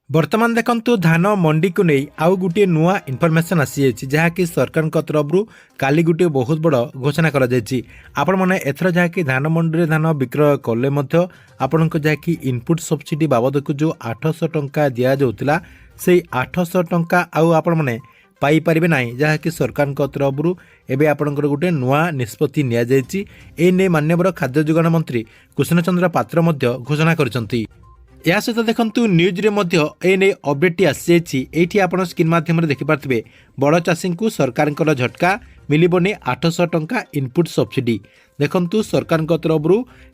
वर्तमान देखंतु धान मंडी को नहीं आउ गोटे नुआ इनफॉरमेशन आसी जहाँकि सरकार तरफ काली गोटे बहुत बड़ घोषणा करा आपण मैंने एथर जहाँकि धान मंडी में धान विक्रय कले आपण जहाँकि इनपुट सब्सिडी बाबद को जो 800 टंका दि जाऊला से 800 टंका आउ आपण मैंने पाई पारिबे नाही जहाँकि सरकार तरफ एवं आपणकर गोटे नुआ निष्पत्ति नि मान्यवर खाद्य जोगाण मंत्री कृष्ण चंद्र पात्र घोषणा करछंती। या सहित देखंतु न्यूज रे मध्य एने अपडेट आसी एठी आपण स्क्रीन माध्यम देखि पारथिबे बड़ चाषी को सरकार झटका मिलिबनी 800 टंका इनपुट सब्सिडी। देखंतु सरकार तरफ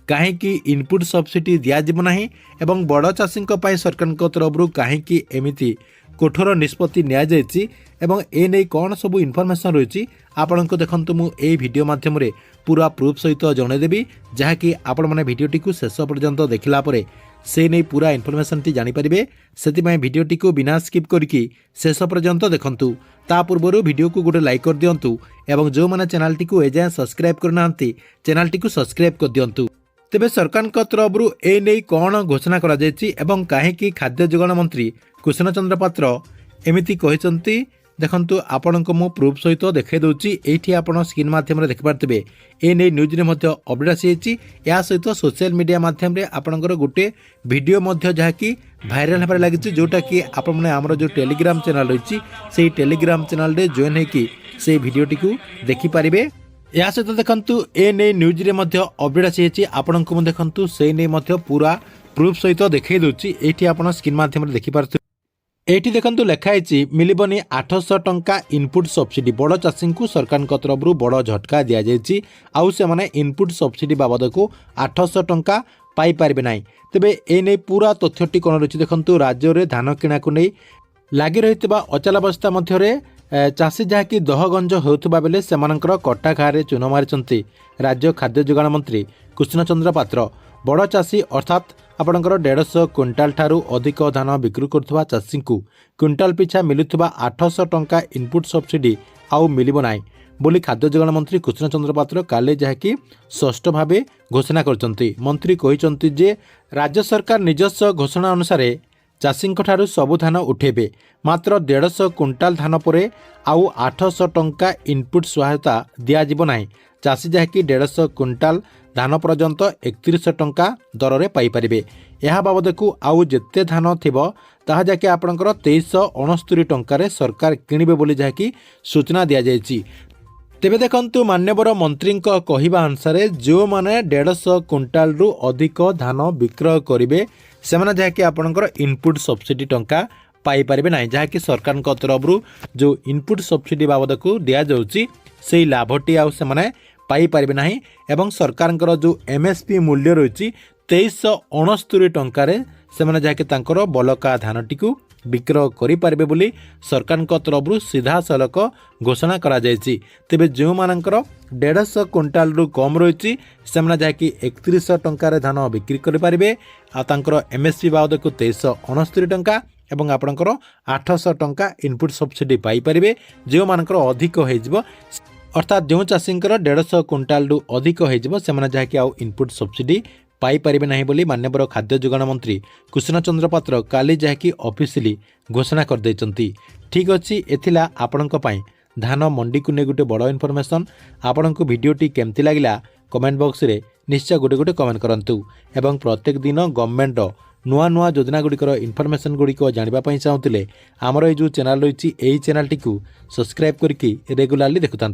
कहीं इनपुट सब्सिडी दिज्व ना एवं बड़ चाषी सरकार तरफ कहीं एमती कठोर निष्पत्ति नि एवं एने कौन सब इनफॉरमेशन रही आपण को देखंतु मु ए वीडियो माध्यम रे पूरा प्रूफ सहित जनईदेवी जहाँकि आपण मैंने वीडियोटी को शेष पर्यंत देखला परे से नहीं पूरा इनफॉरमेशन टी जानि परिबे। सेतिपय वीडियोटी को बिना स्किप करके शेष पर्यंत देखंतु। ता पूर्व वीडियो को गोटे लाइक कर दियंतु एवं जो माने चैनल टी को एजाय सब्सक्राइब करनांती चैनल टी को सब्सक्राइब कर दियंतु। तेबे सरकार तरफ ए नहीं कौन घोषणा करा जायछि एवं काहेकि खाद्य जोगाण मंत्री कृष्ण चंद्र पात्र एमिति कहिसंती देखंतु आपण को मु प्रूफ सहित देखाई दूची एठी आपण स्क्रीन माध्यम देखि पारथिबे ए नै न्यूज रे मध्य अपडेट आसी या सहित सोशल मीडिया माध्यम रे आपणकर गोटे वीडियो मध्य जहाँकि भाइराल होबार लागिछि जोटा कि आपण माने हमर जो टेलीग्राम चैनल रहिछि सेही टेलीग्राम चैनल रे जॉइन हेकि से वीडियोटी को देखि पारिबे। या सहित देखंतु ए नै न्यूज रे मध्य अपडेट आसी आपण को देखंतु से नै मध्य पूरा प्रूफ सहित देखाई दूची एठी आपण स्क्रीन माध्यम रे देखि पारथि एठी देखंतु लेखाई मिलिबनी 800 टंका इनपुट सब्सिडी बड़ चाषी को सरकार तरफ बड़ झटका दि जाइए आउ से माने इनपुट सब्सिडी बाबद को 800 टंका पाई पारिबे नाही। तेबे एने पूरा तथ्यटी कौन रही देखंतु राज्य में धान किणा को नहीं लगी रही अचलावस्था मध्य चाषी जहाँकि दहगंज होता बेले से कटा घारे चून मारी राज्य खाद्य जोगाण मंत्री कृष्ण चंद्र पात्र बड़ चाषी अर्थात आपणकर 150 क्विंटाल ठारू अधिक धान बिक्री करुवा चाषी को क्विंटाल पिछा मिलुवा 800 टंका इनपुट सब्सिडी आउ मिलिबो नाही बोली खाद्य जोगाण मंत्री कृष्ण चंद्र पात्र काले जहाँकि स्पष्ट भाव घोषणा करछंती। मंत्री कहिसंती जे राज्य सरकार निजस्व घोषणा अनुसार चाषी ठारू सबु धान उठेबे मात्र 150 क्विंटाल धान परे आउ 800 टंका इनपुट सहायता दियाजिबो नाही। चाषी जहाँकि 150 क्विंटाल धान पर्यंत 31 टंका दर में पाइपर यह बाबद को आउ जिते धान थिबो ताहा जाके आपणकर 2369 टंकार सरकार किणिबे बोली जहाँकि सूचना दि जाइछि। तेबे देखंतु मान्यवर मंत्री कहवा अनुसार जो माने 150 क्विंटाल रु अधिक धान विक्रय करिवे सेमाने जहाँकि आपणकर इनपुट सब्सिडी टंका पाई पारिबे नाही जहाँकि सरकार तरफ जो इनपुट सब्सिडी बाबद को दिया जाउछि सेही लाभटी आउ सेमाने पाई पारिबे नाही एवं सरकार जो एमएसपी मूल्य रही 2369 टंकार से जहाँकि तांकर बलका धानटी को विक्रय करें बोली सरकार तरफ सीधा सलख घोषणा करा जायछि। तेबे जो मानकर 150 क्विंटाल रु कम रही से जहाँकि 31 टंकार धान बिक्री करें आर एमएसपी बाबद को 2369 टंका एवं आपणकर 800 टंका इनपुट सब्सिडी पाई पारिबे जो मानकर अधिक हो अर्थात जो चाषी 150 क्विंटाल रु अधिक हो जहाँकि आउ इनपुट सब्सिडी पाई पारिबे नाही बोली मान्यवर खाद्य जोगाण मंत्री कृष्ण चंद्र पात्र काली जहाँकि ऑफिशियली घोषणा कर दैचंती। ठीक अछि एथिला आपणक पई धान मंडी को ने गोटे बड़ इनफॉरमेशन आपण को वीडियोटी केमती लागिला कमेंट बॉक्स रे निश्चय गोटे गोटे कमेंट करंतु एवं प्रत्येक दिन गवर्नमेंट नुआ नुआ योजना गुड़िकर इनफॉरमेशन गुड़िक जानापी चाहूँगे आमर ये जो चैनल रही चैनल टी सब्सक्राइब करके रेगुलारली देखुता।